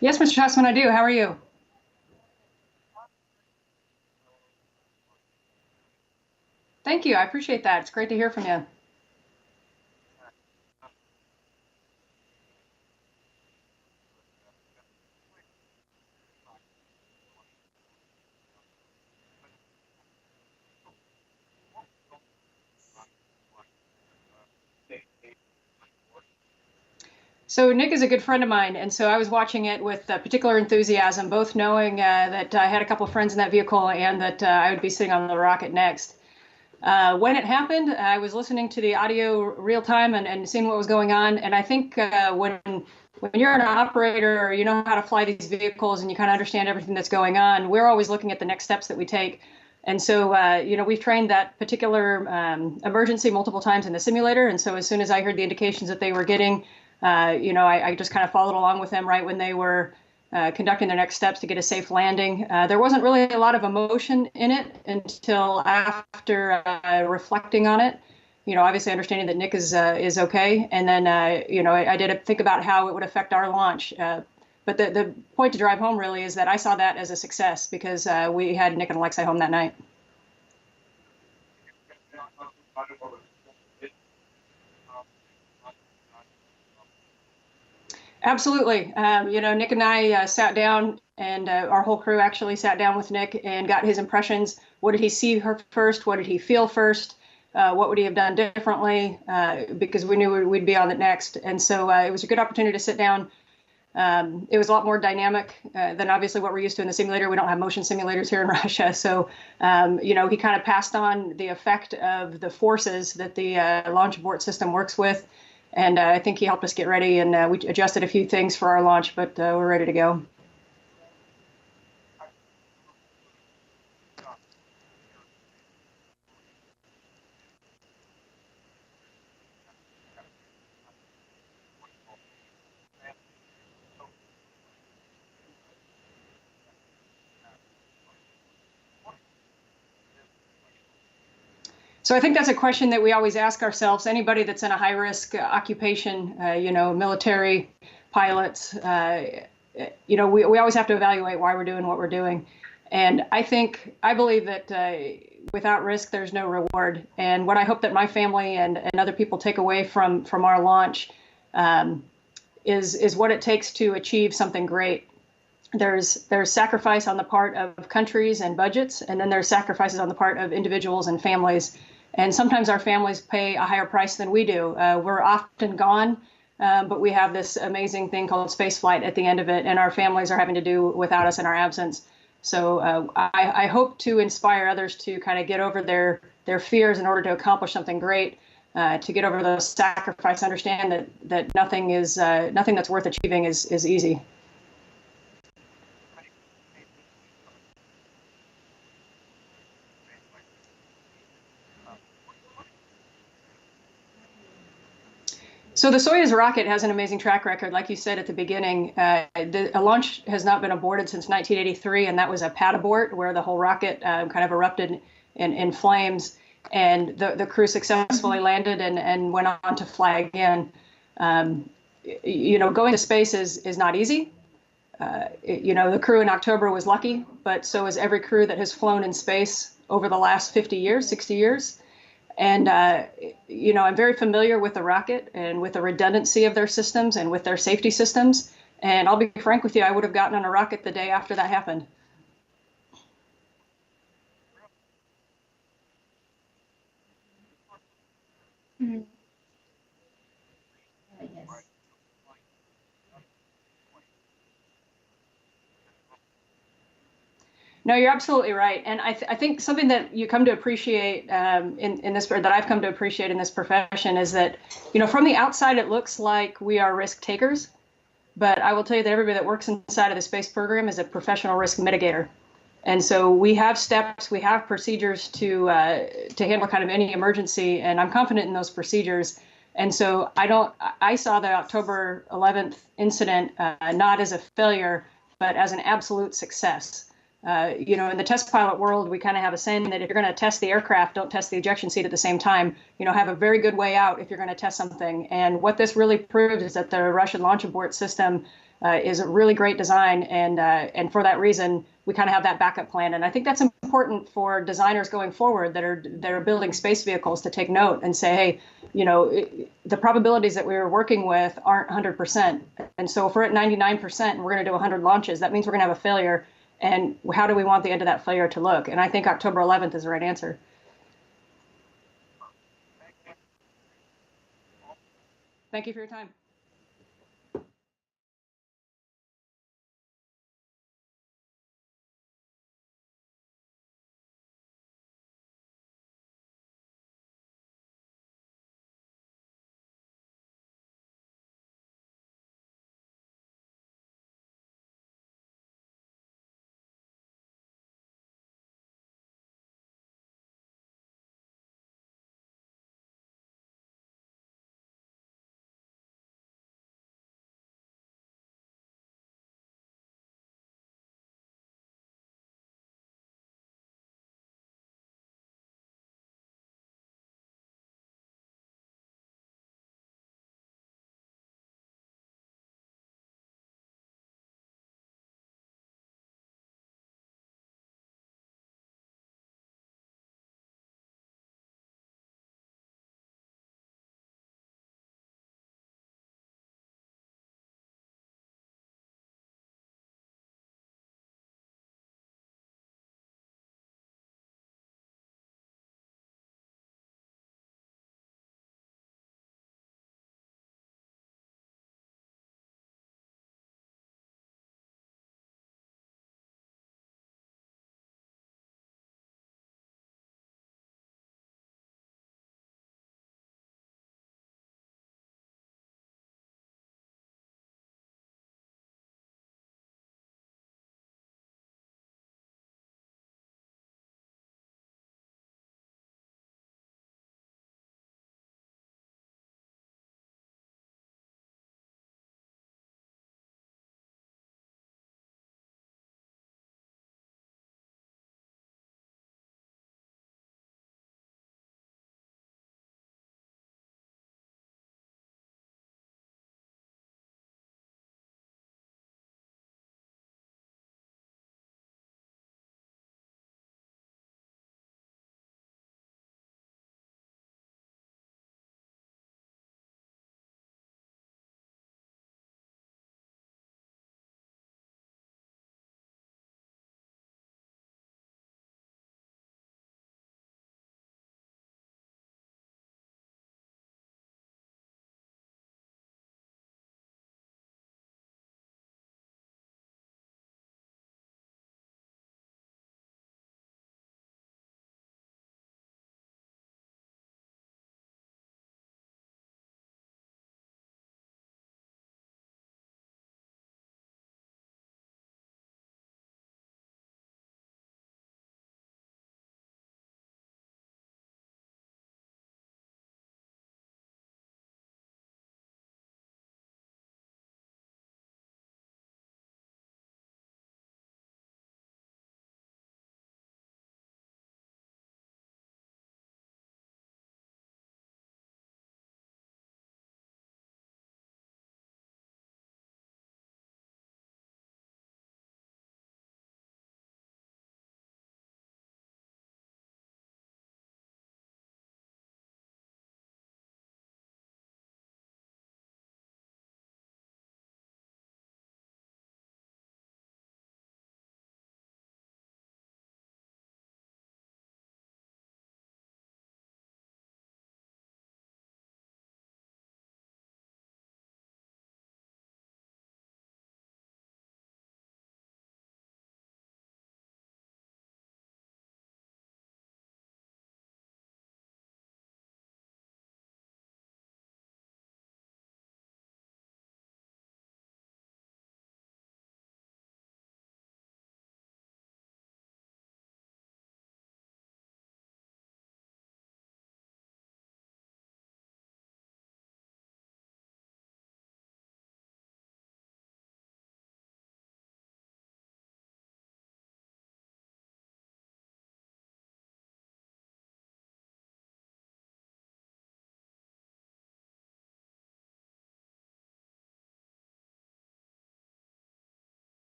Yes, Mr. Tossman, I do. How are you? Thank you. I appreciate that. It's great to hear from you. So Nick is a good friend of mine, and so I was watching it with particular enthusiasm, both knowing that I had a couple of friends in that vehicle and that I would be sitting on the rocket next. When it happened, I was listening to the audio real time and seeing what was going on. And I think when you're an operator or you know how to fly these vehicles and you kind of understand everything that's going on, we're always looking at the next steps that we take. And so, we've trained that particular emergency multiple times in the simulator. And so, as soon as I heard the indications that they were getting, I just kind of followed along with them right when they were conducting their next steps to get a safe landing. There wasn't really a lot of emotion in it until after reflecting on it. Obviously understanding that Nick is okay, and then I did think about how it would affect our launch. But the point to drive home really is that I saw that as a success because we had Nick and Alexei home that night. Absolutely. Nick and I sat down, and our whole crew actually sat down with Nick and got his impressions. What did he see her first? What did he feel first? What would he have done differently? Because we knew we'd be on it next. And so it was a good opportunity to sit down. It was a lot more dynamic than obviously what we're used to in the simulator. We don't have motion simulators here in Russia. So, he kind of passed on the effect of the forces that the launch abort system works with. And I think he helped us get ready, and we adjusted a few things for our launch, but we're ready to go. So I think that's a question that we always ask ourselves. Anybody that's in a high risk occupation, military, pilots, we always have to evaluate why we're doing what we're doing. And I believe that without risk, there's no reward. And what I hope that my family and other people take away from our launch um, is what it takes to achieve something great. There's sacrifice on the part of countries and budgets, and then there's sacrifices on the part of individuals and families. And sometimes our families pay a higher price than we do. We're often gone, but we have this amazing thing called space flight at the end of it, and our families are having to do without us in our absence. So I hope to inspire others to kind of get over their fears in order to accomplish something great. To get over those sacrifices, understand that nothing that's worth achieving is easy. So the Soyuz rocket has an amazing track record, like you said at the beginning. A launch has not been aborted since 1983, and that was a pad abort where the whole rocket kind of erupted in flames, and the crew successfully landed and went on to fly again. Um, Going to space is not easy. The crew in October was lucky, but so is every crew that has flown in space over the last 50 years, 60 years. And, I'm very familiar with the rocket and with the redundancy of their systems and with their safety systems. And I'll be frank with you, I would have gotten on a rocket the day after that happened. Mhm. Yes. No, you're absolutely right. And I think something that you come to appreciate in this, or that I've come to appreciate in this profession is that, from the outside, it looks like we are risk takers. But I will tell you that everybody that works inside of the space program is a professional risk mitigator. And so we have steps, we have procedures to handle kind of any emergency, and I'm confident in those procedures. And so I saw the October 11th incident not as a failure, but as an absolute success. In the test pilot world, we kind of have a saying that if you're going to test the aircraft, don't test the ejection seat at the same time. Have a very good way out if you're going to test something. And what this really proved is that the Russian launch abort system is a really great design, and for that reason, we kind of have that backup plan. And I think that's important for designers going forward that are building space vehicles to take note and say, hey, the probabilities that we were working with aren't 100%. And so if we're at 99% and we're going to do 100 launches, that means we're going to have a failure. And how do we want the end of that failure to look? And I think October 11th is the right answer. Thank you for your time.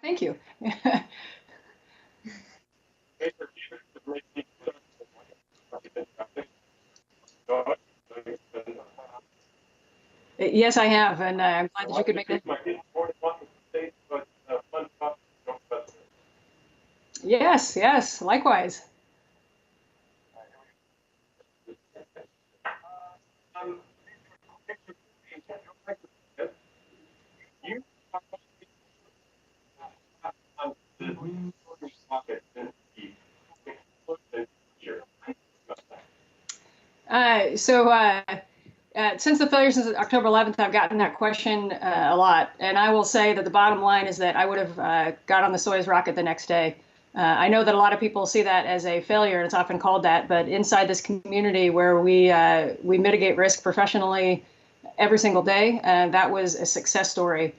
Thank you. Yes, I have, and I'm glad that you could make it. Yes, yes, likewise. So since the failure since October 11th, I've gotten that question a lot, and I will say that the bottom line is that I would have got on the Soyuz rocket the next day. I know that a lot of people see that as a failure, and it's often called that. But inside this community where we mitigate risk professionally every single day, that was a success story.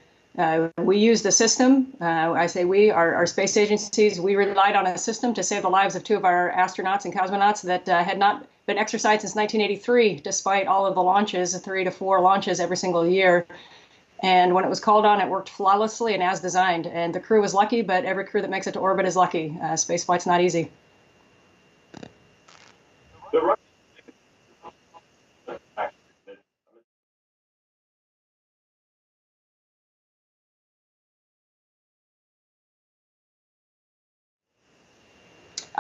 We used the system. I say we, our space agencies, we relied on a system to save the lives of two of our astronauts and cosmonauts that had not been exercised since 1983, despite all of the launches, 3 to 4 launches every single year. And when it was called on, it worked flawlessly and as designed. And the crew was lucky, but every crew that makes it to orbit is lucky. Space flight's not easy.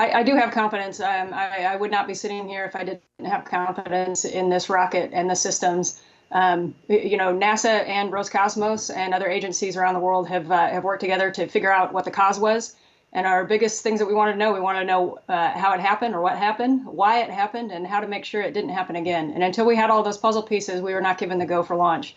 I do have confidence. I would not be sitting here if I didn't have confidence in this rocket and the systems. NASA and Roscosmos and other agencies around the world have worked together to figure out what the cause was. And our biggest things that we want to know how it happened or what happened, why it happened, and how to make sure it didn't happen again. And until we had all those puzzle pieces, we were not given the go for launch.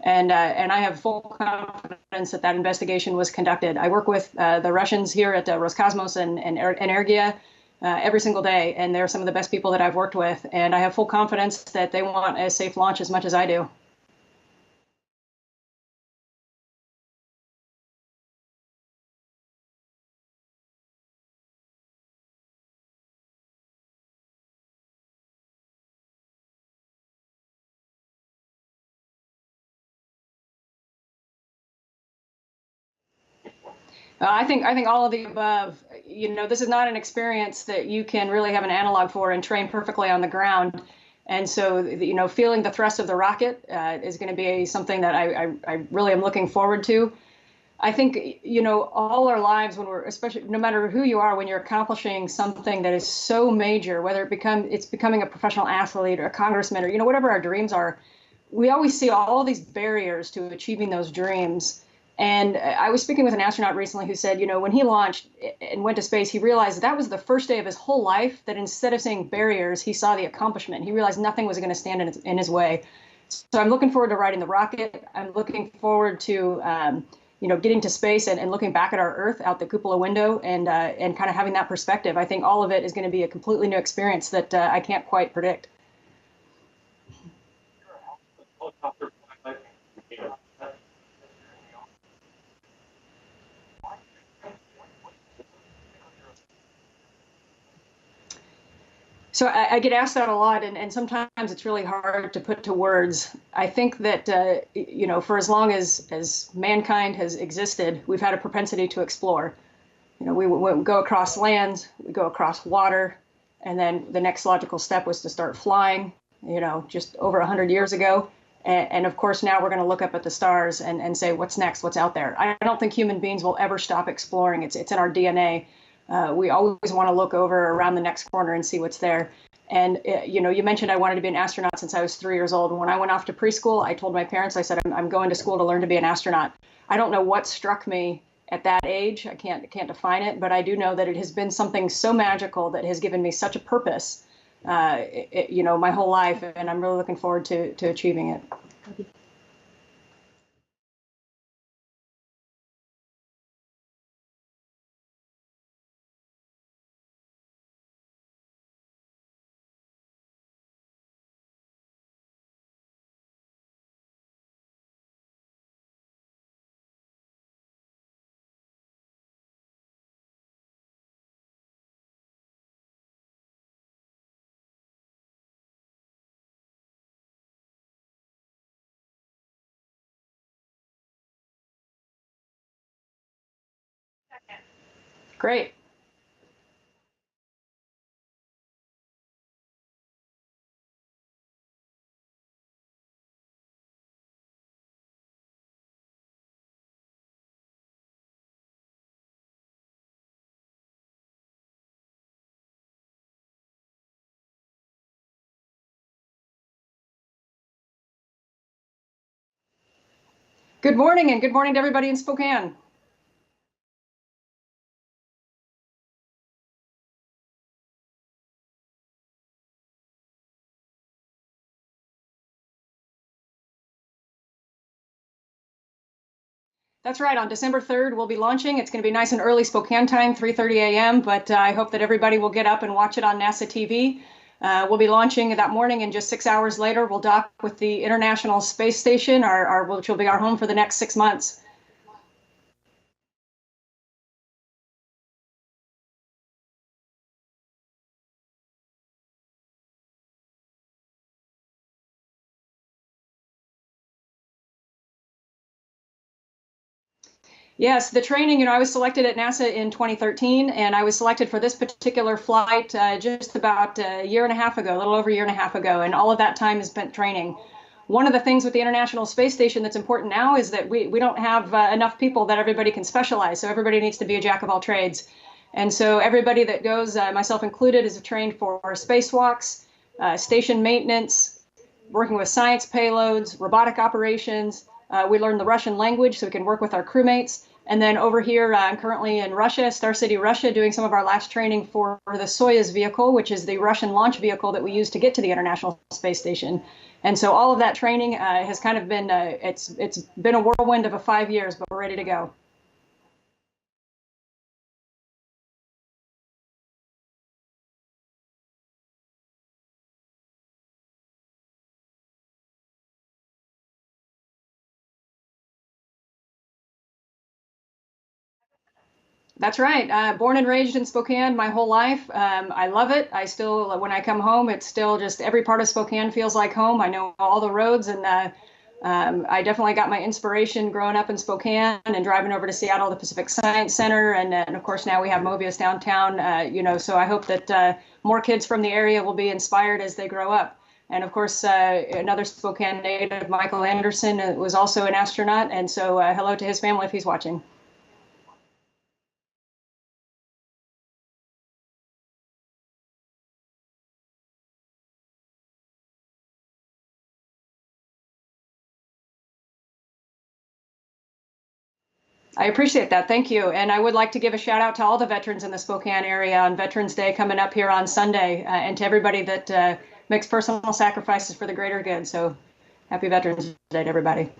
And I have full confidence that that investigation was conducted. I work with the Russians here at Roscosmos and Energia every single day, and they're some of the best people that I've worked with. And I have full confidence that they want a safe launch as much as I do. I think all of the above. This is not an experience that you can really have an analog for and train perfectly on the ground. And so, feeling the thrust of the rocket is going to be something that I really am looking forward to. I think, all our lives when we're, especially no matter who you are, when you're accomplishing something that is so major, whether it's becoming a professional athlete or a congressman or, whatever our dreams are, we always see all these barriers to achieving those dreams. And I was speaking with an astronaut recently who said, when he launched and went to space, he realized that was the first day of his whole life that instead of seeing barriers, he saw the accomplishment. He realized nothing was going to stand in his way. So I'm looking forward to riding the rocket. I'm looking forward to, getting to space and looking back at our Earth out the cupola window and kind of having that perspective. I think all of it is going to be a completely new experience that I can't quite predict. So I get asked that a lot, and sometimes it's really hard to put to words. I think that for as long as mankind has existed, we've had a propensity to explore. We go across land, we go across water, and then the next logical step was to start flying. Just over 100 years ago, and of course now we're going to look up at the stars and say what's next, what's out there. I don't think human beings will ever stop exploring. It's in our DNA. We always want to look over around the next corner and see what's there. And you mentioned I wanted to be an astronaut since I was 3 years old. When I went off to preschool, I told my parents, I said, I'm going to school to learn to be an astronaut. I don't know what struck me at that age. I can't define it, but I do know that it has been something so magical that has given me such a purpose, my whole life, and I'm really looking forward to achieving it. Great. Good morning, and good morning to everybody in Spokane. That's right. On December 3rd, we'll be launching. It's going to be nice and early Spokane time, 3:30 a.m., but I hope that everybody will get up and watch it on NASA TV. We'll be launching that morning, and just 6 hours later, we'll dock with the International Space Station, which will be our home for the next 6 months. Yes, the training, I was selected at NASA in 2013, and I was selected for this particular flight just about a year and a half ago, a little over a year and a half ago, and all of that time is spent training. One of the things with the International Space Station that's important now is that we don't have enough people that everybody can specialize, so everybody needs to be a jack of all trades. And so everybody that goes, myself included, is trained for spacewalks, station maintenance, working with science payloads, robotic operations. We learn the Russian language so we can work with our crewmates. And then over here, I'm currently in Russia, Star City, Russia, doing some of our last training for the Soyuz vehicle, which is the Russian launch vehicle that we use to get to the International Space Station. And so all of that training has kind of been, it's been a whirlwind of 5 years, but we're ready to go. That's right. Born and raised in Spokane my whole life. I love it. I still, when I come home, it's still just every part of Spokane feels like home. I know all the roads, and I definitely got my inspiration growing up in Spokane and driving over to Seattle, the Pacific Science Center, and of course now we have Mobius downtown. So I hope that more kids from the area will be inspired as they grow up. And of course, another Spokane native, Michael Anderson, was also an astronaut, and so hello to his family if he's watching. I appreciate that. Thank you. And I would like to give a shout out to all the veterans in the Spokane area on Veterans Day coming up here on Sunday, and to everybody that makes personal sacrifices for the greater good. So happy Veterans Day to everybody.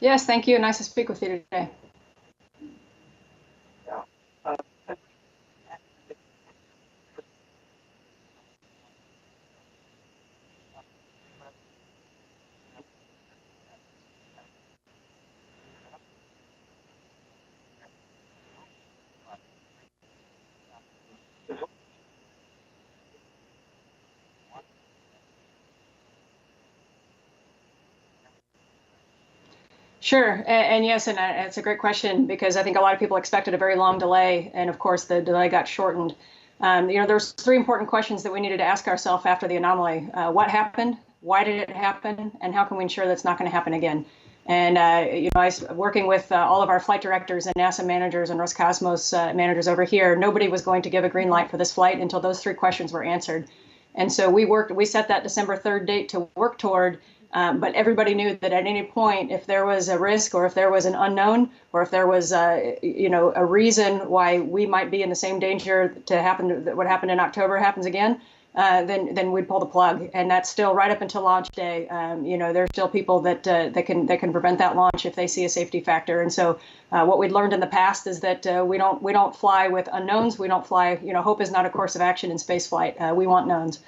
Yes, thank you. Nice to speak with you today. Sure, and yes, and it's a great question because I think a lot of people expected a very long delay, and of course the delay got shortened. There's three important questions that we needed to ask ourselves after the anomaly: what happened, why did it happen, and how can we ensure that's not going to happen again? And I was working with all of our flight directors and NASA managers and Roscosmos managers over here. Nobody was going to give a green light for this flight until those three questions were answered. And so we set that December 3rd date to work toward. But everybody knew that at any point, if there was a risk or if there was an unknown or if there was, a reason why we might be in the same danger to happen, that what happened in October happens again, then we'd pull the plug. And that's still right up until launch day. There's still people that can prevent that launch if they see a safety factor. And so what we'd learned in the past is that we don't fly with unknowns. We don't fly. Hope is not a course of action in space flight. We want knowns.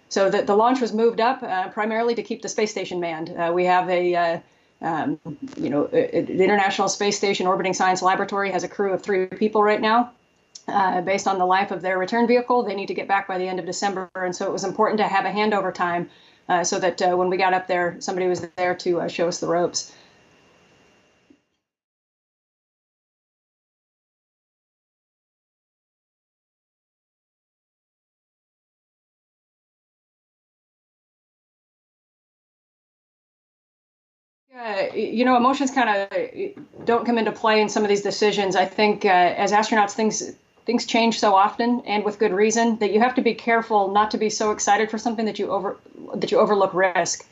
So the launch was moved up primarily to keep the space station manned. We have the International Space Station Orbiting Science Laboratory has a crew of 3 people right now. Based on the life of their return vehicle, they need to get back by the end of December. And so it was important to have a handover time so that when we got up there, somebody was there to show us the ropes. Emotions kind of don't come into play in some of these decisions. I think as astronauts, things change so often, and with good reason, that you have to be careful not to be so excited for something that you overlook risk.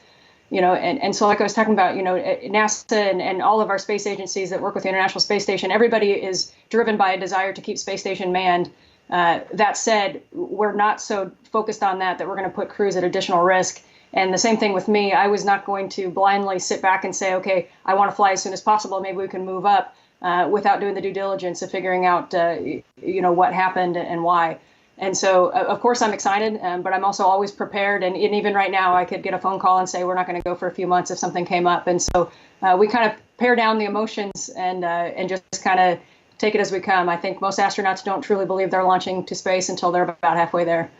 And so like I was talking about, NASA and all of our space agencies that work with the International Space Station, everybody is driven by a desire to keep space station manned. That said, we're not so focused on that we're going to put crews at additional risk. And the same thing with me. I was not going to blindly sit back and say, okay, I want to fly as soon as possible. Maybe we can move up without doing the due diligence of figuring out, what happened and why. And so, of course, I'm excited, but I'm also always prepared. And even right now, I could get a phone call and say, we're not going to go for a few months if something came up. And so we kind of pare down the emotions and just kind of take it as we come. I think most astronauts don't truly believe they're launching to space until they're about halfway there.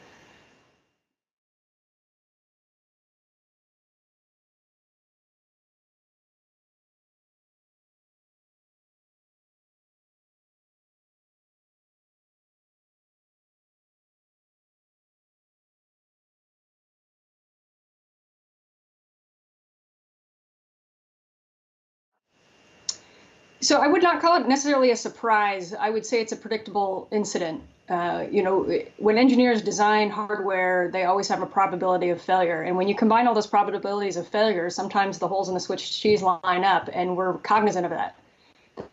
So I would not call it necessarily a surprise. I would say it's a predictable incident. When engineers design hardware, they always have a probability of failure. And when you combine all those probabilities of failure, sometimes the holes in the Swiss cheese line up, and we're cognizant of that.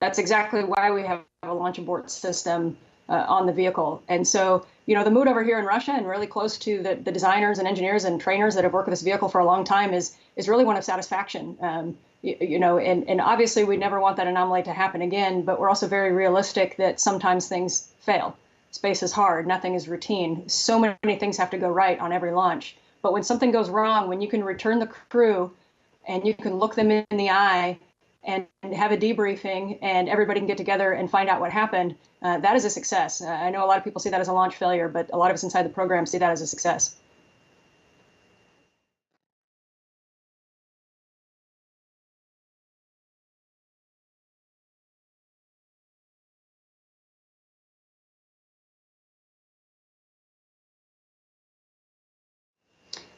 That's exactly why we have a launch abort system on the vehicle. And so, the mood over here in Russia and really close to the designers and engineers and trainers that have worked with this vehicle for a long time is really one of satisfaction. And obviously we never want that anomaly to happen again, but we're also very realistic that sometimes things fail. Space is hard. Nothing is routine. So many things have to go right on every launch. But when something goes wrong, when you can return the crew and you can look them in the eye and have a debriefing and everybody can get together and find out what happened, that is a success. I know a lot of people see that as a launch failure, but a lot of us inside the program see that as a success.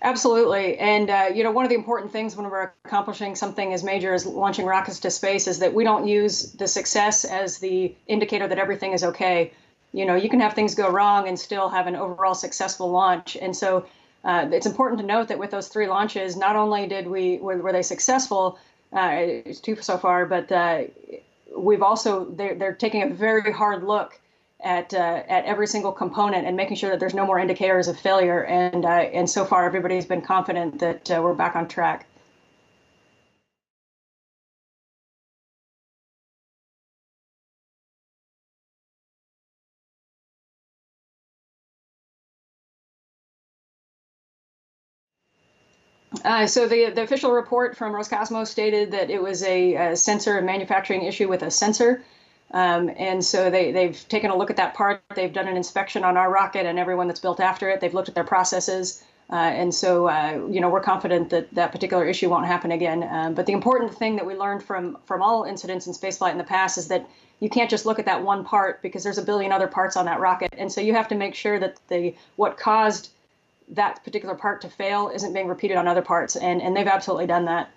Absolutely. And, one of the important things when we're accomplishing something as major as launching rockets to space is that we don't use the success as the indicator that everything is okay. You can have things go wrong and still have an overall successful launch. And so it's important to note that with those 3 launches, not only were they successful, it's 2 so far, but we've also, they're taking a very hard look at every single component and making sure that there's no more indicators of failure. And so far, everybody's been confident that we're back on track. So the official report from Roscosmos stated that it was a sensor manufacturing issue with a sensor. And so they've taken a look at that part. They've done an inspection on our rocket and everyone that's built after it. They've looked at their processes. And so, we're confident that that particular issue won't happen again. But the important thing that we learned from all incidents in spaceflight in the past is that you can't just look at that one part because there's a billion other parts on that rocket. And so you have to make sure that what caused that particular part to fail isn't being repeated on other parts. And they've absolutely done that.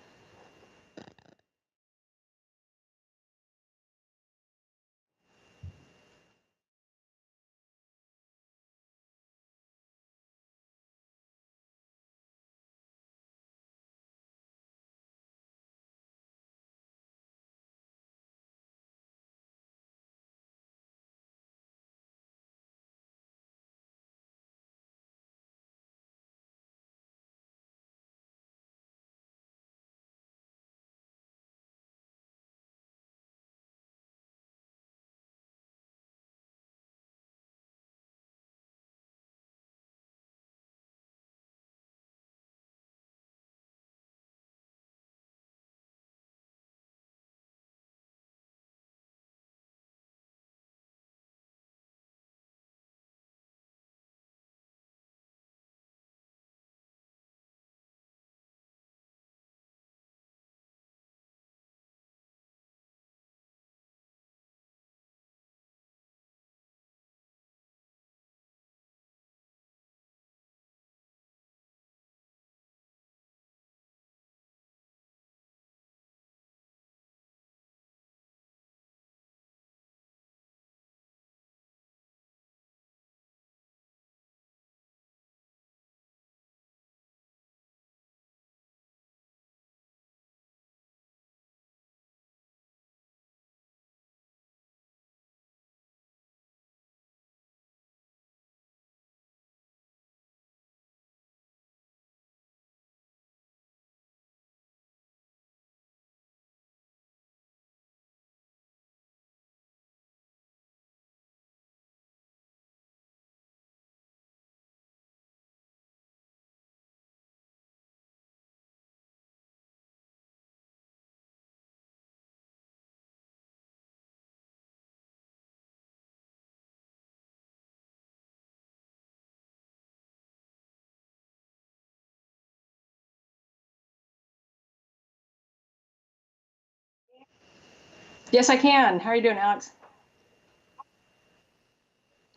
Yes, I can. How are you doing, Alex?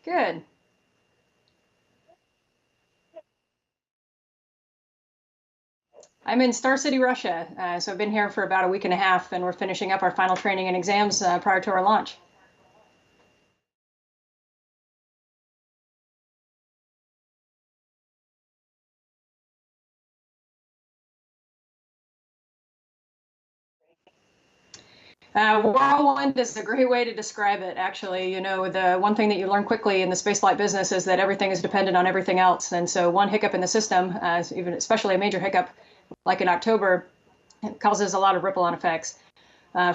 Good. I'm in Star City, Russia. So I've been here for about a week and a half, and we're finishing up our final training and exams prior to our launch. Whirlwind is a great way to describe it, actually. You know, the one thing that you learn quickly in the spaceflight business is that everything is dependent on everything else. And so one hiccup in the system, even especially a major hiccup like in October, causes a lot of ripple-on effects.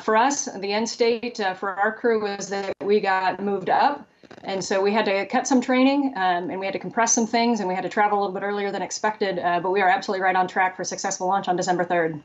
For us, the end state for our crew was that we got moved up. And so we had to cut some training and we had to compress some things and we had to travel a little bit earlier than expected. But we are absolutely right on track for successful launch on December 3rd.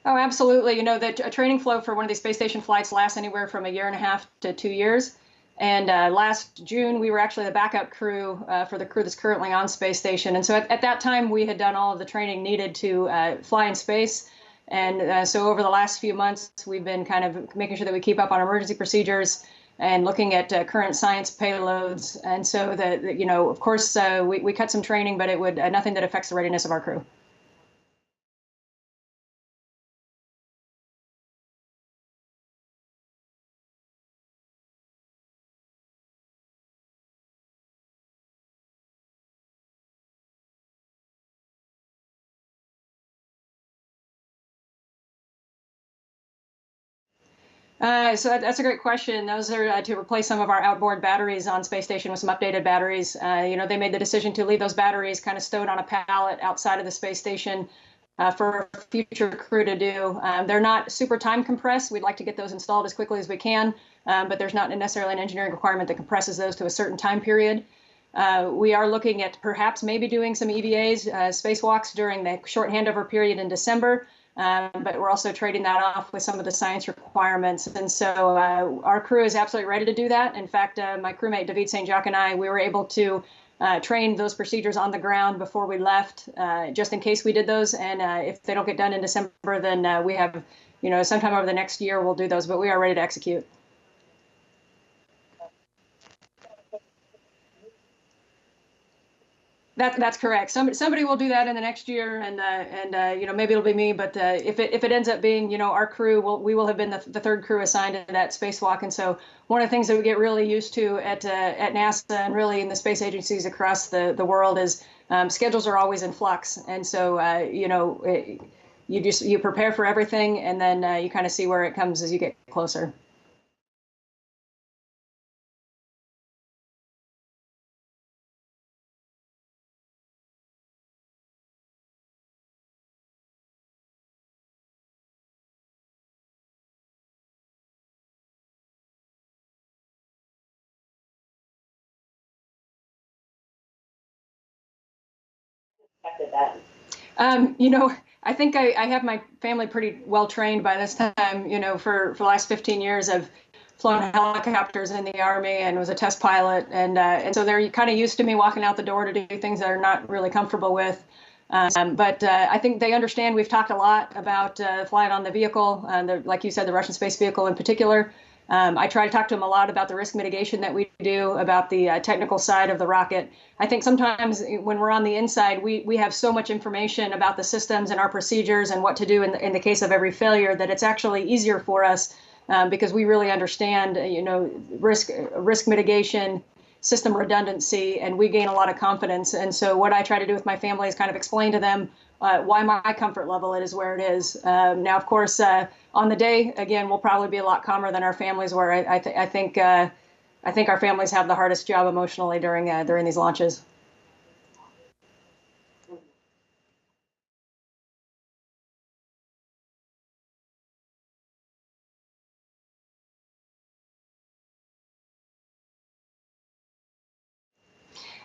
Oh, absolutely. You know, the a training flow for one of these space station flights lasts anywhere from a year and a half to 2 years. And last June, we were actually the backup crew for the crew that's currently on space station. And so at that time, we had done all of the training needed to fly in space. And so over the last few months, we've been kind of making sure that we keep up on emergency procedures and looking at current science payloads. And so that, you know, of course, we cut some training, but it would nothing that affects the readiness of our crew. So that's a great question. Those are to replace some of our outboard batteries on space station with some updated batteries. You know, they made the decision to leave those batteries kind of stowed on a pallet outside of the space station for future crew to do. They're not super time compressed. We'd like to get those installed as quickly as we can, but there's not necessarily an engineering requirement that compresses those to a certain time period. We are looking at perhaps maybe doing some EVAs, spacewalks during the short handover period in December. But we're also trading that off with some of the science requirements. And so our crew is absolutely ready to do that. In fact, my crewmate, David St. Jacques, and I, we were able to train those procedures on the ground before we left, just in case we did those. And if they don't get done in December, then we have, you know, sometime over the next year, we'll do those. But we are ready to execute. That's correct. Somebody will do that in the next year, and you know, maybe it'll be me. But if it ends up being, you know, our crew, we will have been the third crew assigned to that spacewalk. And so one of the things that we get really used to at NASA and really in the space agencies across the world is schedules are always in flux. And so you know, you prepare for everything, and then you kind of see where it comes as you get closer. You know, I think I have my family pretty well trained by this time. You know, for the last 15 years, I've flown helicopters in the Army and was a test pilot, and so they're kind of used to me walking out the door to do things that are not really comfortable with. But I think they understand. We've talked a lot about flying on the vehicle, like you said, the Russian space vehicle in particular. I try to talk to them a lot about the risk mitigation that we do, about the technical side of the rocket. I think sometimes when we're on the inside, we have so much information about the systems and our procedures and what to do in the case of every failure that it's actually easier for us because we really understand, you know, risk mitigation, system redundancy, and we gain a lot of confidence. And so what I try to do with my family is kind of explain to them why my comfort level is where it is. Now, of course, on the day, again, we'll probably be a lot calmer than our families were. I think our families have the hardest job emotionally during these launches.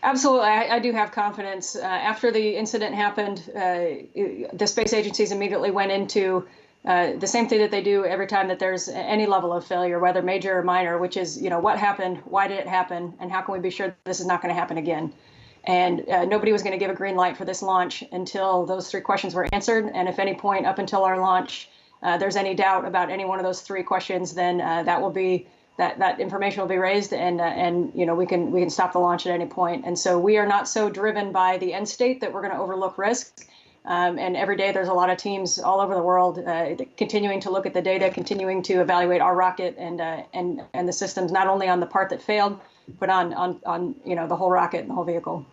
Absolutely, I do have confidence. After the incident happened, the space agencies immediately went into the same thing that they do every time that there's any level of failure, whether major or minor, which is, what happened, why did it happen, and how can we be sure this is not going to happen again? And nobody was going to give a green light for this launch until those three questions were answered. And if any point up until our launch, there's any doubt about any one of those three questions, then that information will be raised, and we can stop the launch at any point. And so we are not so driven by the end state that we're going to overlook risk. And every day there's a lot of teams all over the world continuing to look at the data, continuing to evaluate our rocket and the systems, not only on the part that failed, but on the whole rocket and the whole vehicle.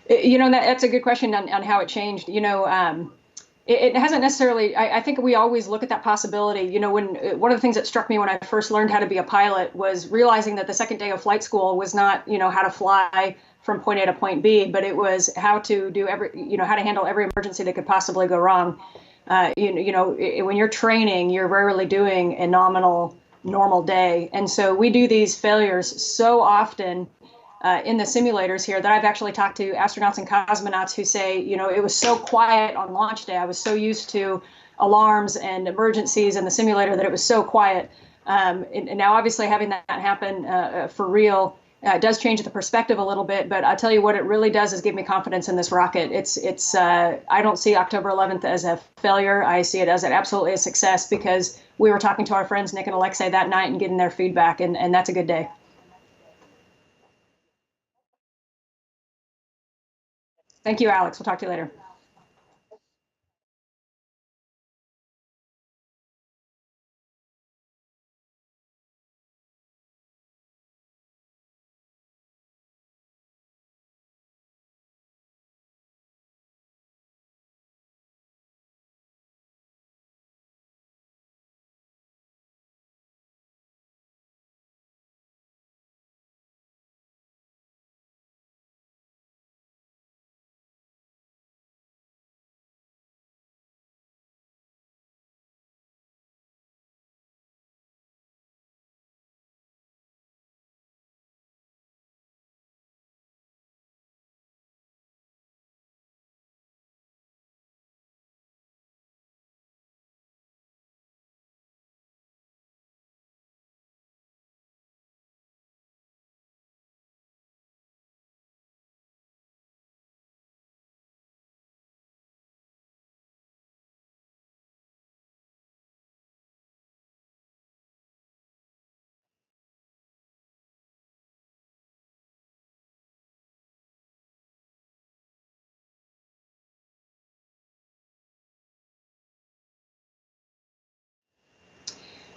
That's a good question on how it changed. It hasn't necessarily. I think we always look at that possibility. When one of the things that struck me when I first learned how to be a pilot was realizing that the second day of flight school was not, how to fly from point A to point B, but it was how to do how to handle every emergency that could possibly go wrong. When you're training, you're rarely doing a normal day, and so we do these failures so often in the simulators here that I've actually talked to astronauts and cosmonauts who say, it was so quiet on launch day. I was so used to alarms and emergencies in the simulator that it was so quiet. And now, obviously, having that happen for real does change the perspective a little bit. But I'll tell you what it really does is give me confidence in this rocket. I don't see October 11th as a failure. I see it as absolutely a success, because we were talking to our friends Nick and Alexei that night and getting their feedback, and that's a good day. Thank you, Alex. We'll talk to you later.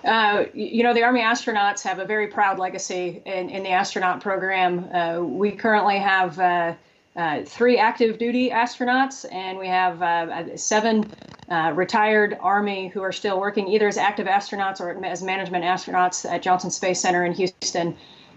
The Army astronauts have a very proud legacy in the astronaut program. We currently have 3 active duty astronauts, and we have 7 retired Army who are still working either as active astronauts or as management astronauts at Johnson Space Center in Houston.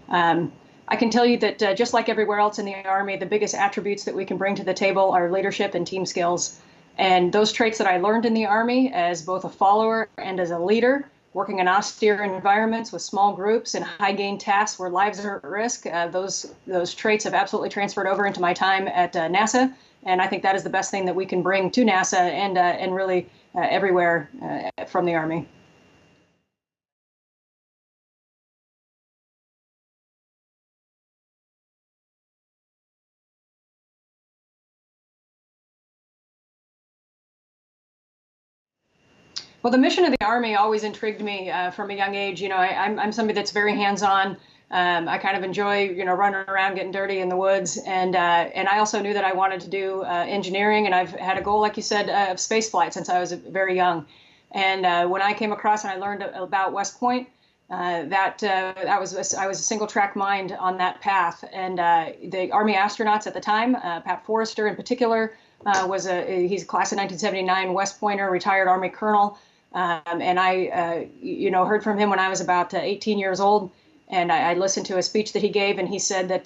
I can tell you that just like everywhere else in the Army, the biggest attributes that we can bring to the table are leadership and team skills. And those traits that I learned in the Army as both a follower and as a leader, working in austere environments with small groups and high-gain tasks where lives are at risk, those traits have absolutely transferred over into my time at NASA, and I think that is the best thing that we can bring to NASA and really everywhere from the Army. Well, the mission of the Army always intrigued me from a young age. I'm somebody that's very hands-on. I kind of enjoy, running around, getting dirty in the woods, and I also knew that I wanted to do engineering, and I've had a goal, like you said, of space flight since I was very young. And when I came across and I learned about West Point, I was a single-track mind on that path. And the Army astronauts at the time, Pat Forrester in particular, he's class of 1979 West Pointer, retired Army colonel. And I, heard from him when I was about 18 years old. And I listened to a speech that he gave, and he said that,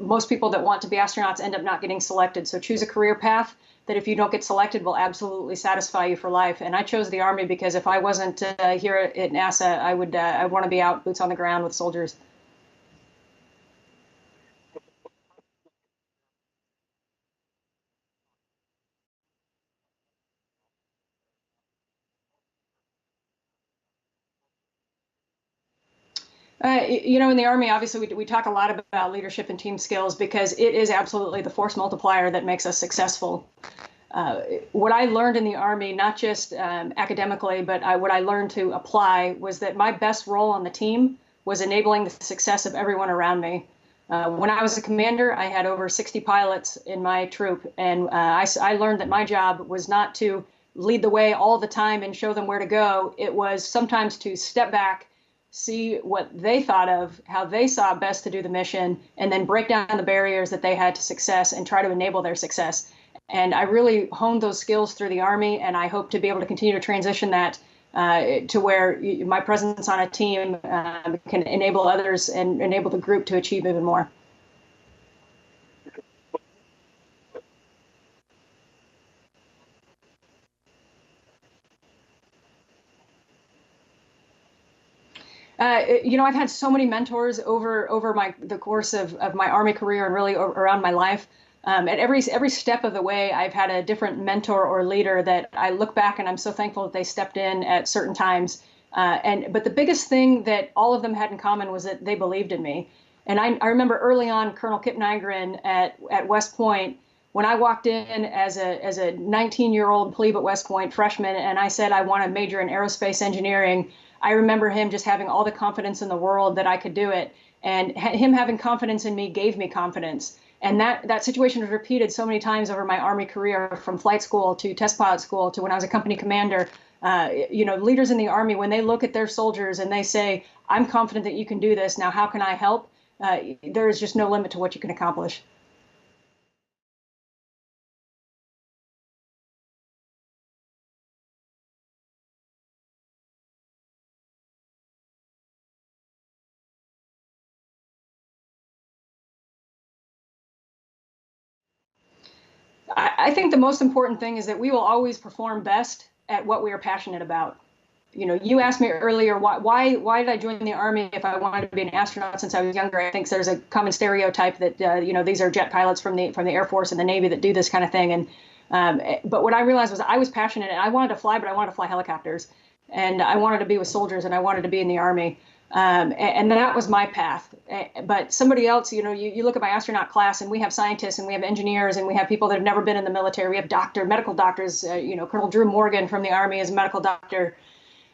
most people that want to be astronauts end up not getting selected. So choose a career path that if you don't get selected will absolutely satisfy you for life. And I chose the Army because if I wasn't here at NASA, I want to be out boots on the ground with soldiers. In the Army, obviously, we talk a lot about leadership and team skills because it is absolutely the force multiplier that makes us successful. Uh, what I learned in the Army, not just academically, but what I learned to apply was that my best role on the team was enabling the success of everyone around me. When I was a commander, I had over 60 pilots in my troop, and I learned that my job was not to lead the way all the time and show them where to go. It was sometimes to step back, see what they thought of, how they saw best to do the mission, and then break down the barriers that they had to success and try to enable their success. And I really honed those skills through the Army, and I hope to be able to continue to transition that to where my presence on a team can enable others and enable the group to achieve even more. I've had so many mentors over the course of my Army career and really around my life. At every step of the way, I've had a different mentor or leader that I look back and I'm so thankful that they stepped in at certain times. But the biggest thing that all of them had in common was that they believed in me. And I remember early on, Colonel Kip Nygren at West Point, when I walked in as a 19-year-old plebe at West Point freshman, and I said I want to major in aerospace engineering. I remember him just having all the confidence in the world that I could do it. And him having confidence in me gave me confidence. And that situation was repeated so many times over my Army career, from flight school to test pilot school to when I was a company commander. Leaders in the Army, when they look at their soldiers and they say, I'm confident that you can do this. Now, how can I help? There is just no limit to what you can accomplish. I think the most important thing is that we will always perform best at what we are passionate about. You asked me earlier why did I join the Army if I wanted to be an astronaut since I was younger. I think there's a common stereotype that these are jet pilots from the Air Force and the Navy that do this kind of thing. And but what I realized was I was passionate and I wanted to fly, but I wanted to fly helicopters, and I wanted to be with soldiers, and I wanted to be in the Army. And that was my path. But somebody else, you look at my astronaut class, and we have scientists, and we have engineers, and we have people that have never been in the military. We have medical doctors. Colonel Drew Morgan from the Army is a medical doctor.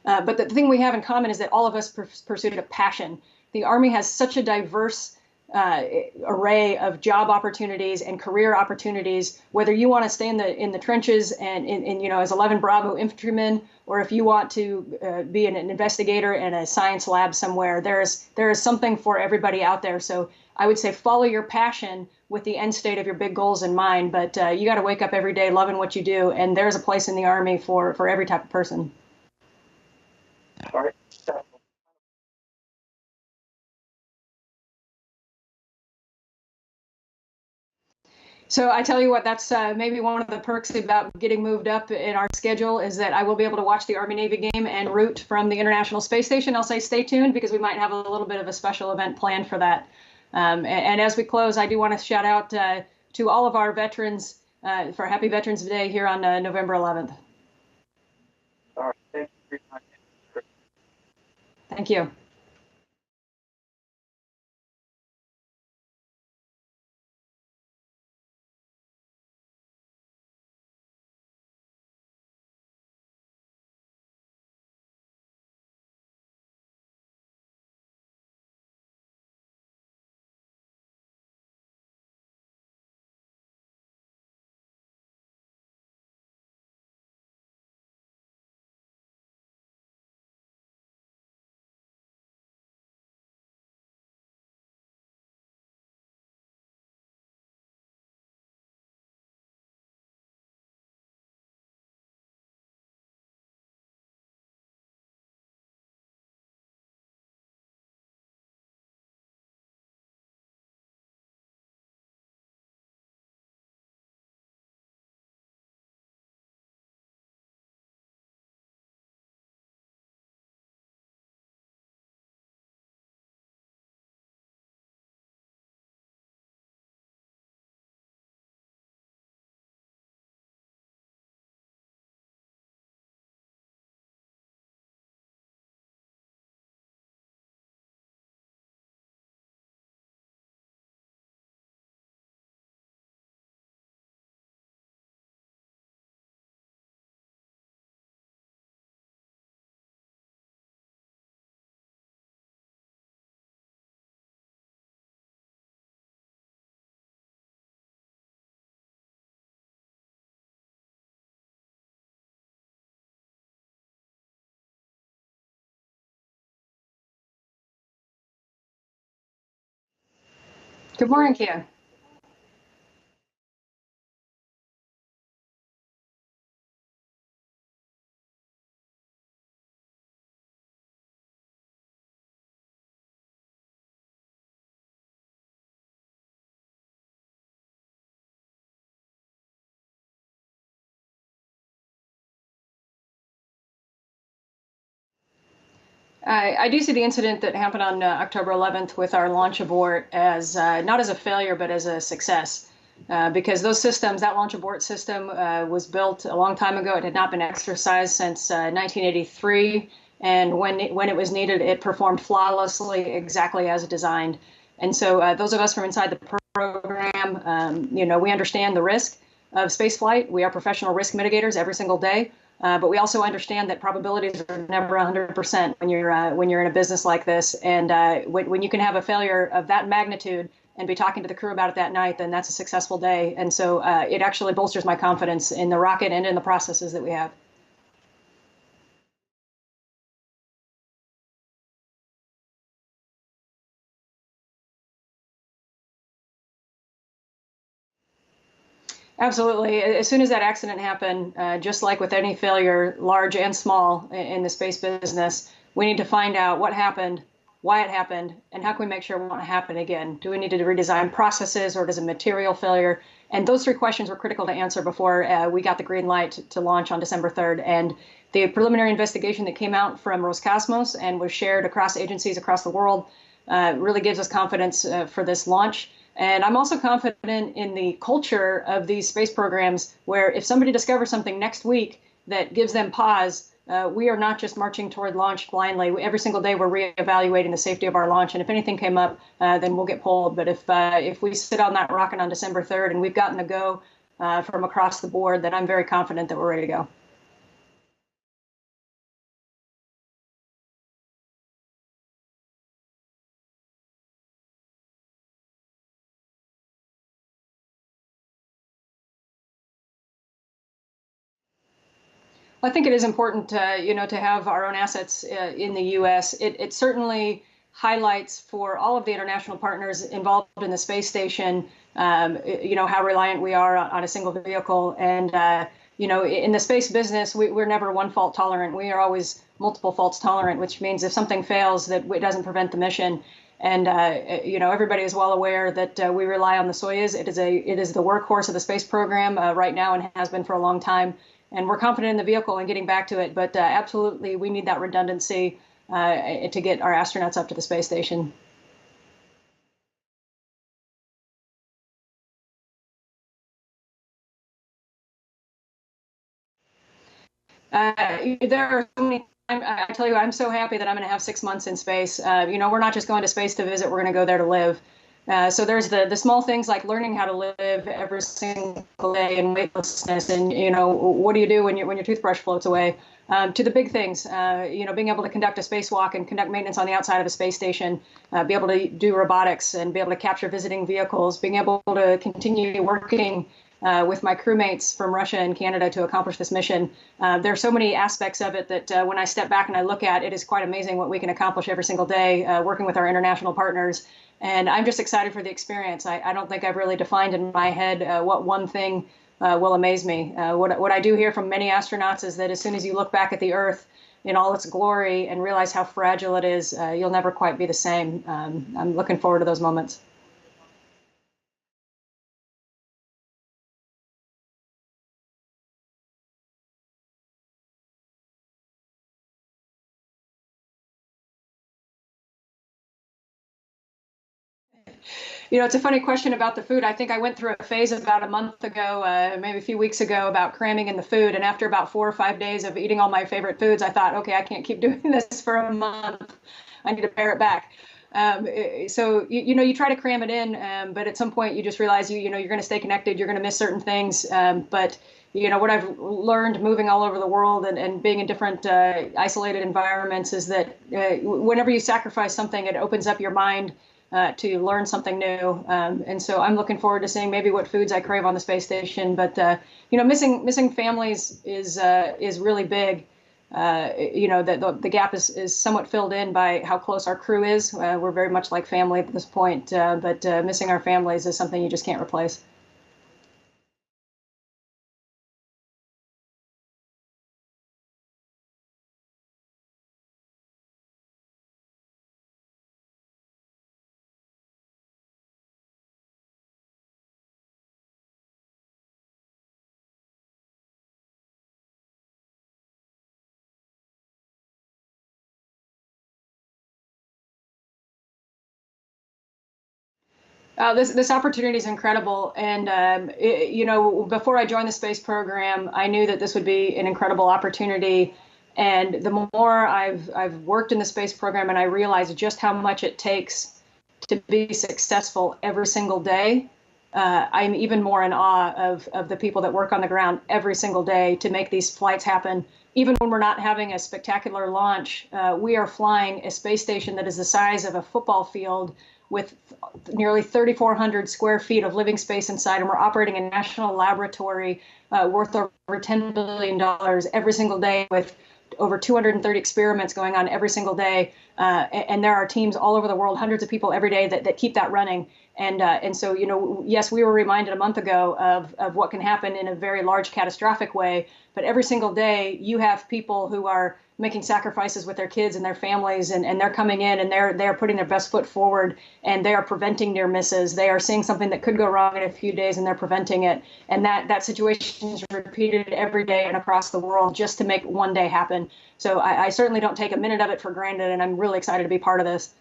But the thing we have in common is that all of us pursued a passion. The Army has such a diverse array of job opportunities and career opportunities, whether you want to stay in the trenches and as 11 Bravo infantryman, or if you want to be an investigator in a science lab somewhere. There is something for everybody out there. So I would say follow your passion with the end state of your big goals in mind. But you got to wake up every day loving what you do, and there's a place in the Army for every type of person. All right. So I tell you what, that's maybe one of the perks about getting moved up in our schedule is that I will be able to watch the Army-Navy game en route from the International Space Station. I'll say stay tuned because we might have a little bit of a special event planned for that. And as we close, I do want to shout out to all of our veterans for Happy Veterans Day here on November 11th. All right. Thank you. Thank you. Good morning, Kia. I do see the incident that happened on October 11th with our launch abort as not as a failure, but as a success. Because those systems, that launch abort system was built a long time ago. It had not been exercised since 1983. And when it was needed, it performed flawlessly, exactly as designed. And so those of us from inside the program, we understand the risk of spaceflight. We are professional risk mitigators every single day. But we also understand that probabilities are never 100% when you're in a business like this. And when you can have a failure of that magnitude and be talking to the crew about it that night, then that's a successful day. And so it actually bolsters my confidence in the rocket and in the processes that we have. Absolutely. As soon as that accident happened, just like with any failure, large and small in the space business, we need to find out what happened, why it happened, and how can we make sure it won't happen again? Do we need to redesign processes, or does a material failure? And those three questions were critical to answer before we got the green light to launch on December 3rd. And the preliminary investigation that came out from Roscosmos and was shared across agencies across the world really gives us confidence for this launch. And I'm also confident in the culture of these space programs, where if somebody discovers something next week that gives them pause, we are not just marching toward launch blindly. Every single day, we're reevaluating the safety of our launch. And if anything came up, then we'll get pulled. But if we sit on that rocket on December 3rd and we've gotten the go from across the board, then I'm very confident that we're ready to go. I think it is important, to have our own assets in the U.S. It certainly highlights for all of the international partners involved in the space station, how reliant we are on a single vehicle. And, in the space business, we're never one fault tolerant. We are always multiple faults tolerant, which means if something fails, that it doesn't prevent the mission. And, everybody is well aware that we rely on the Soyuz. It is the workhorse of the space program right now and has been for a long time. And we're confident in the vehicle and getting back to it. But absolutely, we need that redundancy to get our astronauts up to the space station. There are so many. I tell you, I'm so happy that I'm going to have 6 months in space. We're not just going to space to visit; we're going to go there to live. So there's the small things like learning how to live every single day in weightlessness, and what do you do when your toothbrush floats away? To the big things, being able to conduct a spacewalk and conduct maintenance on the outside of a space station, be able to do robotics and be able to capture visiting vehicles, being able to continue working with my crewmates from Russia and Canada to accomplish this mission. There are so many aspects of it that when I step back and I look at it, is quite amazing what we can accomplish every single day working with our international partners. And I'm just excited for the experience. I don't think I've really defined in my head what one thing will amaze me. What I do hear from many astronauts is that as soon as you look back at the Earth in all its glory and realize how fragile it is, you'll never quite be the same. I'm looking forward to those moments. It's a funny question about the food. I think I went through a phase about a month ago, maybe a few weeks ago, about cramming in the food. And after about 4 or 5 days of eating all my favorite foods, I thought, okay, I can't keep doing this for a month. I need to pare it back. So you try to cram it in, but at some point you just realize you're going to stay connected. You're going to miss certain things. But what I've learned moving all over the world and being in different isolated environments is that whenever you sacrifice something, it opens up your mind to learn something new. And so I'm looking forward to seeing maybe what foods I crave on the space station. But missing families is really big. that the gap is somewhat filled in by how close our crew is. We're very much like family at this point, but missing our families is something you just can't replace. This opportunity is incredible, and before I joined the space program, I knew that this would be an incredible opportunity. And the more I've worked in the space program, and I realize just how much it takes to be successful every single day, I'm even more in awe of the people that work on the ground every single day to make these flights happen. Even when we're not having a spectacular launch, we are flying a space station that is the size of a football field with nearly 3,400 square feet of living space inside, and we're operating a national laboratory worth over $10 billion every single day with over 230 experiments going on every single day. And there are teams all over the world, hundreds of people every day that keep that running. And so, yes, we were reminded a month ago of what can happen in a very large catastrophic way. But every single day, you have people who are making sacrifices with their kids and their families, and they're coming in and they're putting their best foot forward, and they are preventing near misses. They are seeing something that could go wrong in a few days, and they're preventing it. And that situation is repeated every day and across the world just to make one day happen. So I certainly don't take a minute of it for granted, and I'm really excited to be part of this.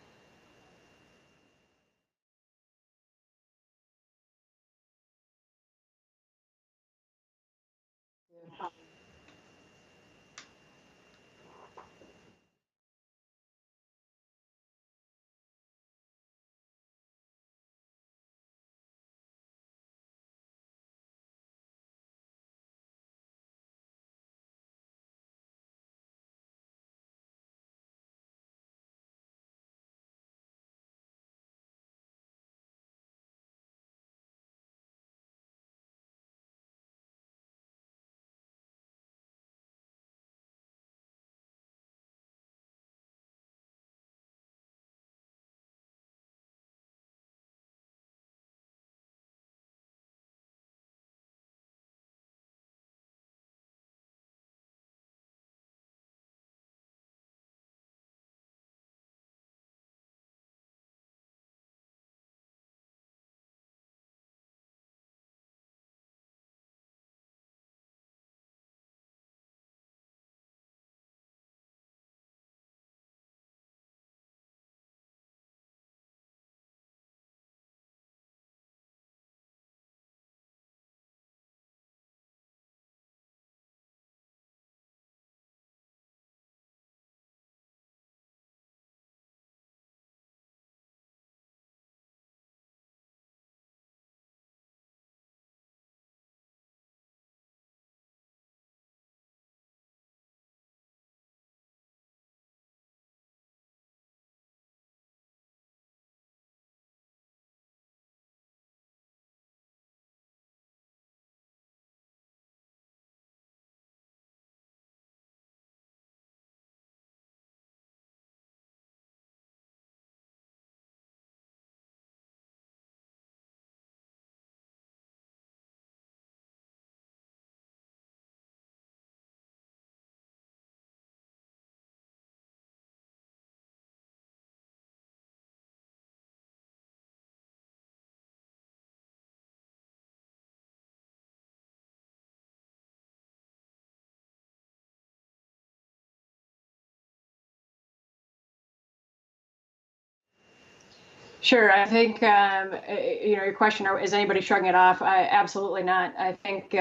Sure. I think, your question, is anybody shrugging it off? Absolutely not. I think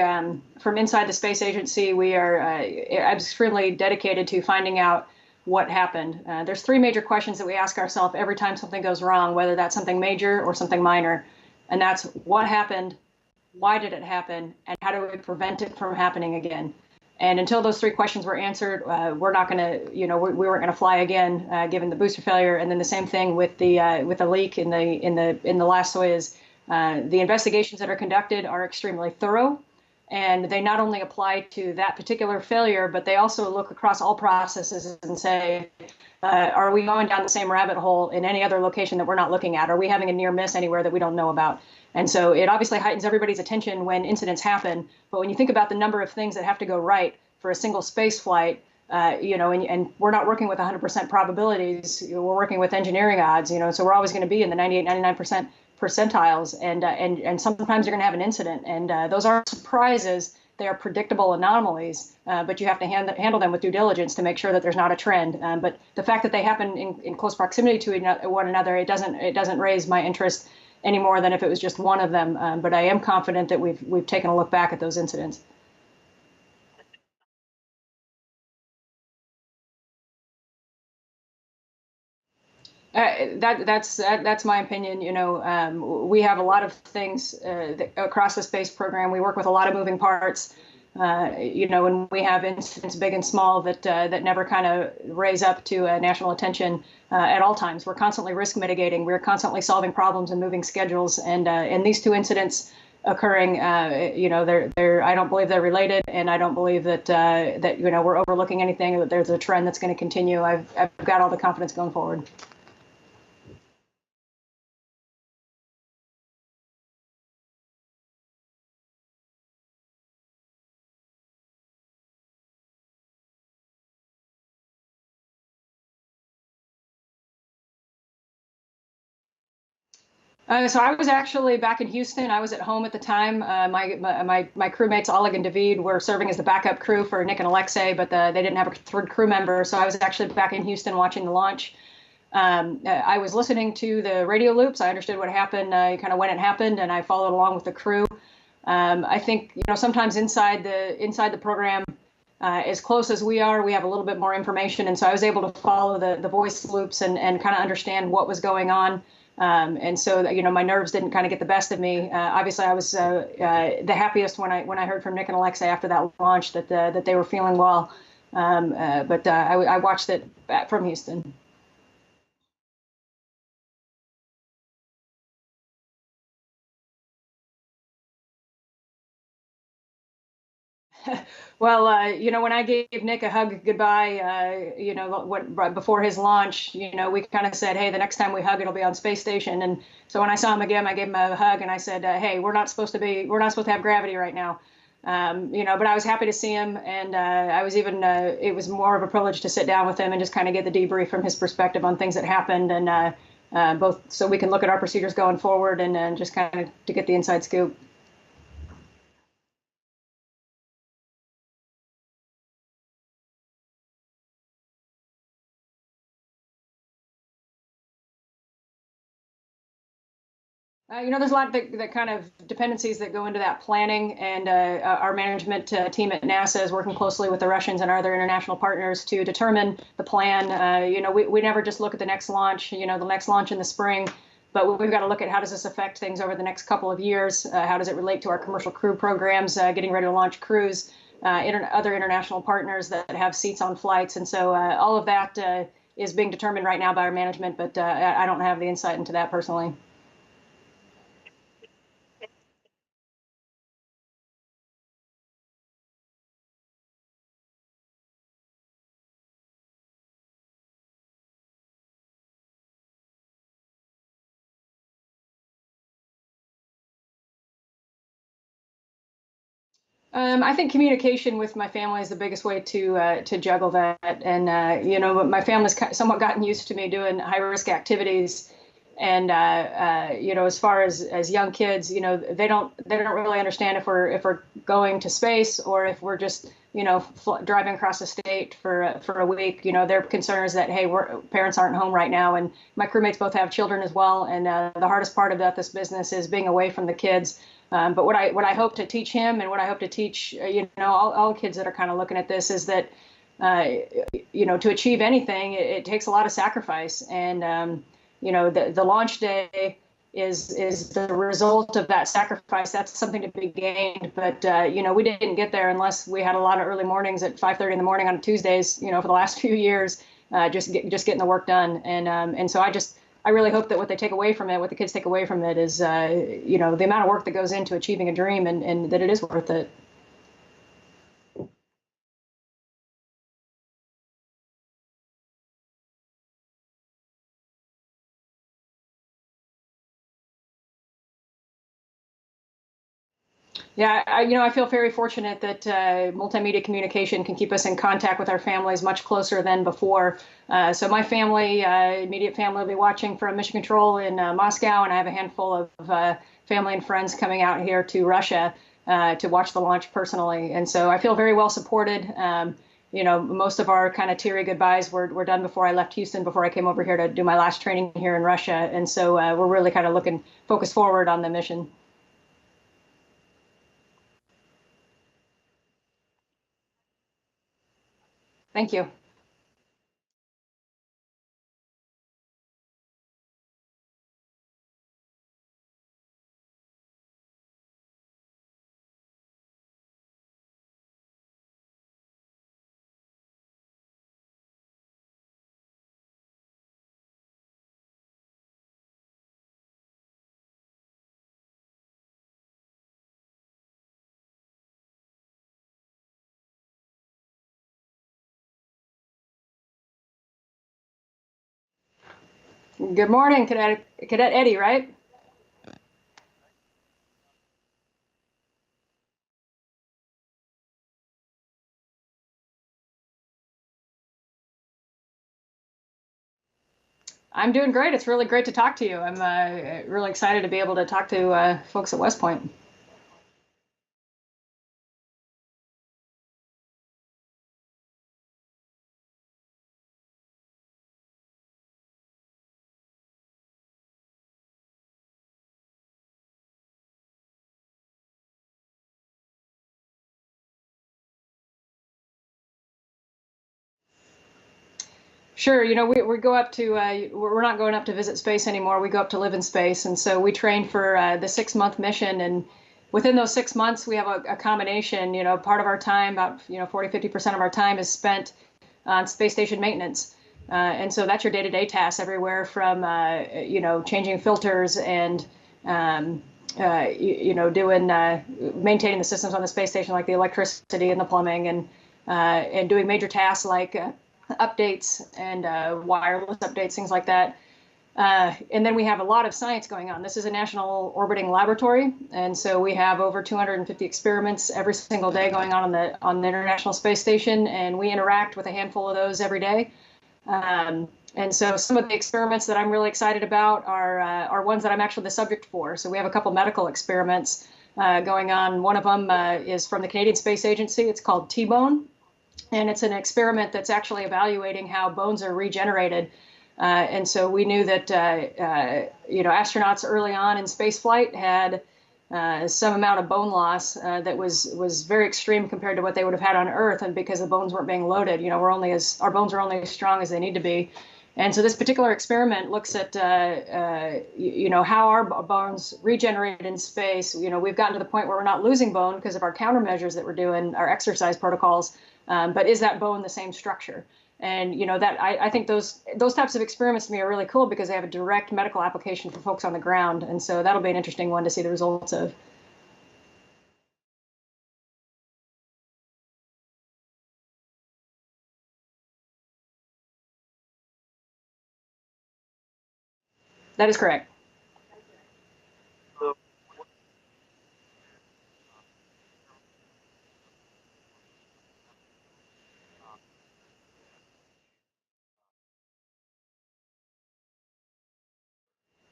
from inside the space agency, we are extremely dedicated to finding out what happened. There's three major questions that we ask ourselves every time something goes wrong, whether that's something major or something minor. And that's what happened, why did it happen, and how do we prevent it from happening again? And until those three questions were answered, we're not going to, we weren't going to fly again, given the booster failure. And then the same thing with the leak in the last Soyuz. The investigations that are conducted are extremely thorough, And they not only apply to that particular failure, but they also look across all processes and say, are we going down the same rabbit hole in any other location that we're not looking at? Are we having a near miss anywhere that we don't know about? And so it obviously heightens everybody's attention when incidents happen. But when you think about the number of things that have to go right for a single space flight, and we're not working with 100% probabilities, we're working with engineering odds, so we're always going to be in the 98, 99% percentiles, and sometimes you're going to have an incident, and those aren't surprises. They are predictable anomalies, but you have to handle them with due diligence to make sure that there's not a trend. But the fact that they happen in close proximity to one another, it doesn't raise my interest any more than if it was just one of them. But I am confident that we've taken a look back at those incidents. That's my opinion. We have a lot of things across the space program. We work with a lot of moving parts. And we have incidents big and small that never kind of raise up to national attention at all times. We're constantly risk mitigating. We're constantly solving problems and moving schedules. And these two incidents occurring, they're I don't believe they're related, and I don't believe that we're overlooking anything. That there's a trend that's going to continue. I've got all the confidence going forward. So I was actually back in Houston. I was at home at the time. My crewmates Oleg and David were serving as the backup crew for Nick and Alexei, but they didn't have a third crew member. So I was actually back in Houston watching the launch. I was listening to the radio loops. I understood what happened, kind of when it happened, and I followed along with the crew. I think sometimes inside the program, as close as we have a little bit more information, and so I was able to follow the voice loops and kind of understand what was going on. And so my nerves didn't kind of get the best of me. Obviously, I was the happiest when I heard from Nick and Alexei after that launch that they were feeling well. But I watched it back from Houston. Well, when I gave Nick a hug goodbye, right before his launch, we kind of said, hey, the next time we hug, it'll be on space station. And so when I saw him again, I gave him a hug and I said, hey, we're not supposed to have gravity right now. But I was happy to see him, and I was even, it was more of a privilege to sit down with him and just kind of get the debrief from his perspective on things that happened, and both so we can look at our procedures going forward and just kind of to get the inside scoop. There's a lot that kind of dependencies that go into that planning, and our management team at NASA is working closely with the Russians and our other international partners to determine the plan. We never just look at the next launch, the next launch in the spring, but we've got to look at how does this affect things over the next couple of years? How does it relate to our commercial crew programs, getting ready to launch crews, other international partners that have seats on flights, and so all of that is being determined right now by our management, but I don't have the insight into that personally. I think communication with my family is the biggest way to juggle that, and my family's somewhat gotten used to me doing high risk activities, and as far as young kids, they don't really understand if we're going to space or if we're just driving across the state for a week. Their concern is that, hey, parents aren't home right now, and my crewmates both have children as well, and the hardest part about this business is being away from the kids. But what I hope to teach him, and what I hope to teach all kids that are kind of looking at this, is that to achieve anything, it takes a lot of sacrifice, and the launch day is the result of that sacrifice. That's something to be gained, but we didn't get there unless we had a lot of early mornings at 5:30 in the morning on Tuesdays, for the last few years, just getting the work done, and so I really hope that what they take away from it, what the kids take away from it, is the amount of work that goes into achieving a dream, and that it is worth it. Yeah, I feel very fortunate that multimedia communication can keep us in contact with our families much closer than before. So my family, immediate family, will be watching from Mission Control in Moscow, and I have a handful of family and friends coming out here to Russia to watch the launch personally. And so I feel very well supported. Most of our kind of teary goodbyes were done before I left Houston, before I came over here to do my last training here in Russia. And so we're really kind of focused forward on the mission. Thank you. Good morning, Cadet Eddie, right? I'm doing great. It's really great to talk to you. I'm really excited to be able to talk to folks at West Point. Sure. We go up to, we're not going up to visit space anymore. We go up to live in space. And so we train for the 6-month mission. And within those 6 months, we have a combination. Part of our time, about 40–50% of our time is spent on space station maintenance. And so that's your day-to-day tasks, everywhere from, changing filters and, doing, maintaining the systems on the space station, like the electricity and the plumbing, and doing major tasks like updates and wireless updates, things like that. And then we have a lot of science going on. This is a national orbiting laboratory, and so we have over 250 experiments every single day going on the International Space Station, and we interact with a handful of those every day. And so some of the experiments that I'm really excited about are ones that I'm actually the subject for. So we have a couple medical experiments going on. One of them is from the Canadian Space Agency. It's called T-Bone. And it's an experiment that's actually evaluating how bones are regenerated. And so we knew that, astronauts early on in spaceflight had some amount of bone loss that was very extreme compared to what they would have had on Earth. And because the bones weren't being loaded, our bones are only as strong as they need to be. And so this particular experiment looks at, how our bones regenerate in space. We've gotten to the point where we're not losing bone because of our countermeasures that we're doing, our exercise protocols. But is that bone the same structure? And I think those types of experiments to me are really cool because they have a direct medical application for folks on the ground. And so that'll be an interesting one to see the results of. That is correct.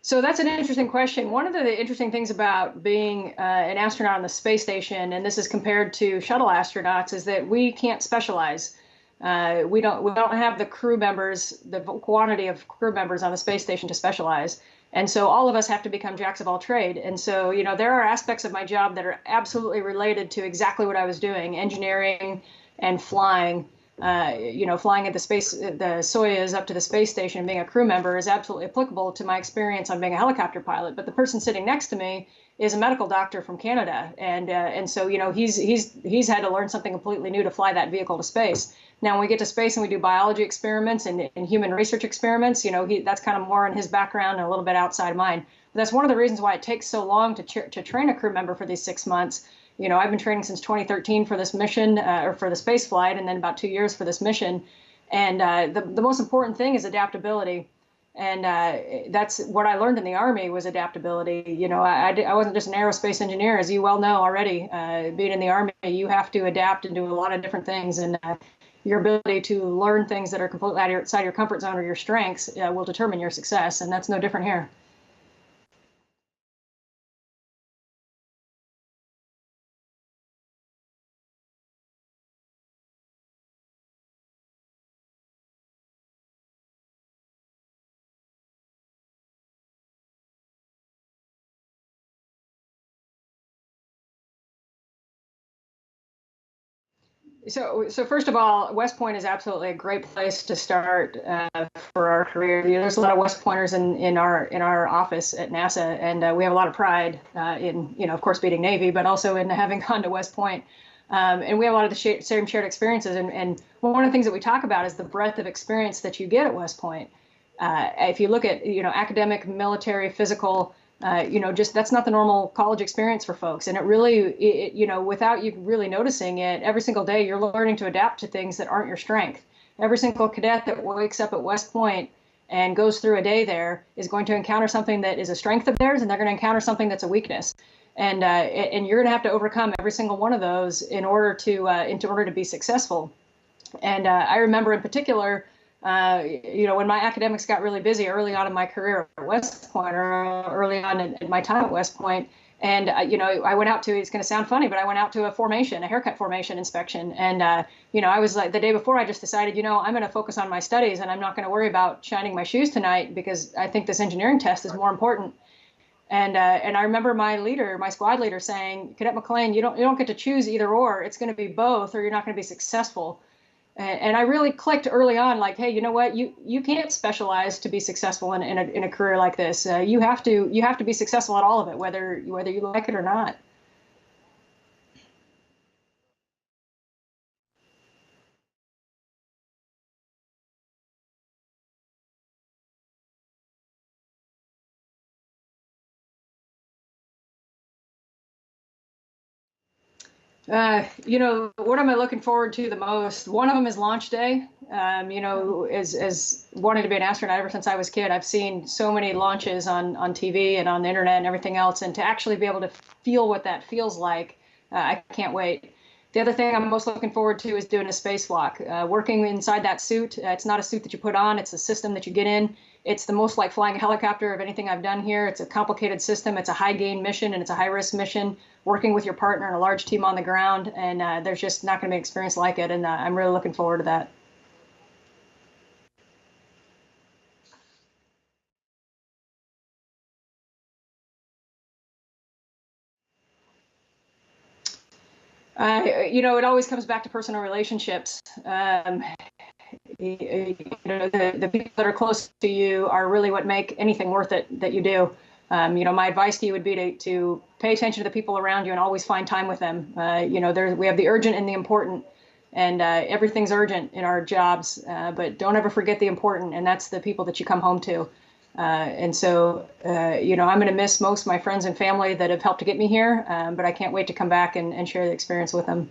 So that's an interesting question. One of the interesting things about being an astronaut on the space station, and this is compared to shuttle astronauts, is that we can't specialize. We don't have the crew members, the quantity of crew members on the space station to specialize. And so all of us have to become jacks of all trade. And so, there are aspects of my job that are absolutely related to exactly what I was doing, engineering and flying. Flying at the Soyuz up to the space station and being a crew member is absolutely applicable to my experience on being a helicopter pilot. But the person sitting next to me is a medical doctor from Canada, and so he's had to learn something completely new to fly that vehicle to space. Now, when we get to space and we do biology experiments and human research experiments, that's kind of more in his background and a little bit outside of mine. But that's one of the reasons why it takes so long to train a crew member for these 6 months. I've been training since 2013 for this mission, or for the space flight, and then about 2 years for this mission. And the most important thing is adaptability. And that's what I learned in the Army was adaptability. You know, I wasn't just an aerospace engineer, as you well know already. Being in the Army, you have to adapt and do a lot of different things. And your ability to learn things that are completely outside your comfort zone or your strengths will determine your success. And that's no different here. So first of all, West Point is absolutely a great place to start for our career. You know, there's a lot of West Pointers in our office at NASA, and we have a lot of pride in, you know, of course, beating Navy, but also in having gone to West Point. And we have a lot of the same shared experiences. And one of the things that we talk about is the breadth of experience that you get at West Point. If you look at, you know, academic, military, physical, you know, just that's not the normal college experience for folks. And it really, you know, without you really noticing it, every single day you're learning to adapt to things that aren't your strength. Every single cadet that wakes up at West Point and goes through a day there is going to encounter something that is a strength of theirs, and they're going to encounter something that's a weakness. And you're going to have to overcome every single one of those in order to be successful. And I remember in particular, you know, when my academics got really busy early on in my career at West Point, or early on in my time at West Point, and you know, I went out to, it's going to sound funny, but I went out to a haircut formation inspection, and you know, I was like, the day before, I just decided, you know, I'm going to focus on my studies, and I'm not going to worry about shining my shoes tonight because I think this engineering test is more important. And I remember my leader, my squad leader, saying, Cadet McClain, you don't get to choose either or. It's going to be both, or you're not going to be successful. And I really clicked early on, like, hey, you know what? You can't specialize to be successful in a career like this. You have to be successful at all of it, whether you like it or not. You know, what am I looking forward to the most? One of them is launch day. You know, as wanting to be an astronaut ever since I was a kid, I've seen so many launches on TV and on the internet and everything else, and to actually be able to feel what that feels like, I can't wait. The other thing I'm most looking forward to is doing a spacewalk. Working inside that suit. It's not a suit that you put on, it's a system that you get in. It's the most like flying a helicopter of anything I've done here. It's a complicated system. It's a high gain mission, and it's a high risk mission, working with your partner and a large team on the ground. And there's just not going to be an experience like it. And I'm really looking forward to that. You know, it always comes back to personal relationships. You know, the people that are close to you are really what make anything worth it that you do. You know, my advice to you would be to pay attention to the people around you and always find time with them. You know, we have the urgent and the important, and everything's urgent in our jobs, but don't ever forget the important, and that's the people that you come home to. And so, you know, I'm going to miss most of my friends and family that have helped to get me here, but I can't wait to come back and share the experience with them.